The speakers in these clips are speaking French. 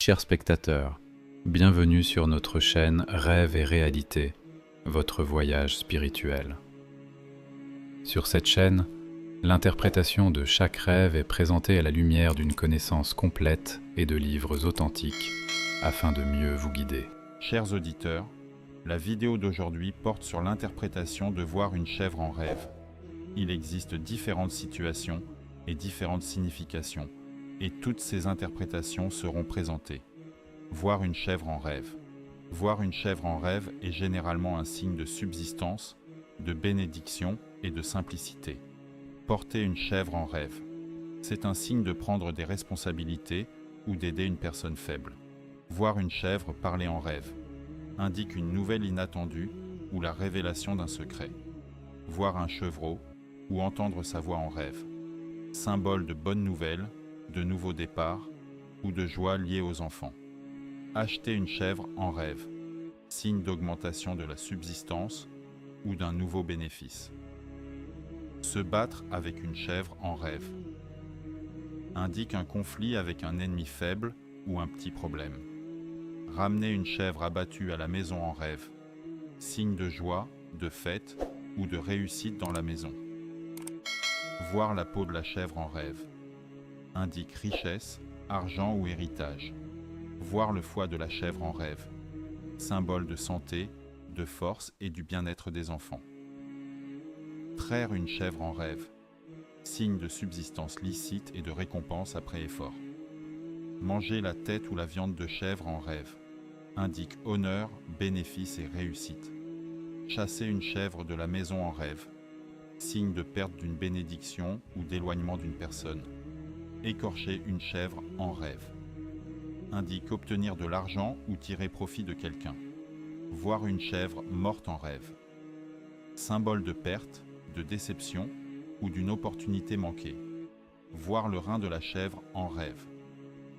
Chers spectateurs, bienvenue sur notre chaîne Rêve et Réalité, votre voyage spirituel. Sur cette chaîne, l'interprétation de chaque rêve est présentée à la lumière d'une connaissance complète et de livres authentiques, afin de mieux vous guider. Chers auditeurs, la vidéo d'aujourd'hui porte sur l'interprétation de voir une chèvre en rêve. Il existe différentes situations et différentes significations, et toutes ces interprétations seront présentées. Voir une chèvre en rêve. Voir une chèvre en rêve est généralement un signe de subsistance, de bénédiction et de simplicité. Porter une chèvre en rêve. C'est un signe de prendre des responsabilités ou d'aider une personne faible. Voir une chèvre parler en rêve indique une nouvelle inattendue ou la révélation d'un secret. Voir un chevreau ou entendre sa voix en rêve. Symbole de bonnes nouvelles, de nouveaux départs ou de joie liée aux enfants. Acheter une chèvre en rêve. Signe d'augmentation de la subsistance ou d'un nouveau bénéfice. Se battre avec une chèvre en rêve indique un conflit avec un ennemi faible ou un petit problème. Ramener une chèvre abattue à la maison en rêve. Signe de joie, de fête ou de réussite dans la maison. Voir la peau de la chèvre en rêve indique richesse, argent ou héritage. Voir le foie de la chèvre en rêve. Symbole de santé, de force et du bien-être des enfants. Traire une chèvre en rêve. Signe de subsistance licite et de récompense après effort. Manger la tête ou la viande de chèvre en rêve indique honneur, bénéfice et réussite. Chasser une chèvre de la maison en rêve. Signe de perte d'une bénédiction ou d'éloignement d'une personne. Écorcher une chèvre en rêve indique obtenir de l'argent ou tirer profit de quelqu'un. Voir une chèvre morte en rêve. Symbole de perte, de déception ou d'une opportunité manquée. Voir le rein de la chèvre en rêve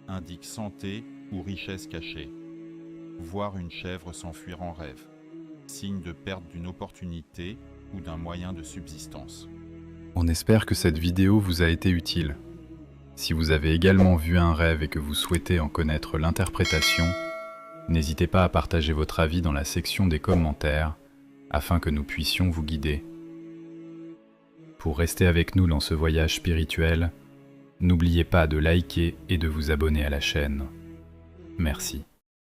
indique santé ou richesse cachée. Voir une chèvre s'enfuir en rêve. Signe de perte d'une opportunité ou d'un moyen de subsistance. On espère que cette vidéo vous a été utile. Si vous avez également vu un rêve et que vous souhaitez en connaître l'interprétation, n'hésitez pas à partager votre avis dans la section des commentaires afin que nous puissions vous guider. Pour rester avec nous dans ce voyage spirituel, n'oubliez pas de liker et de vous abonner à la chaîne. Merci.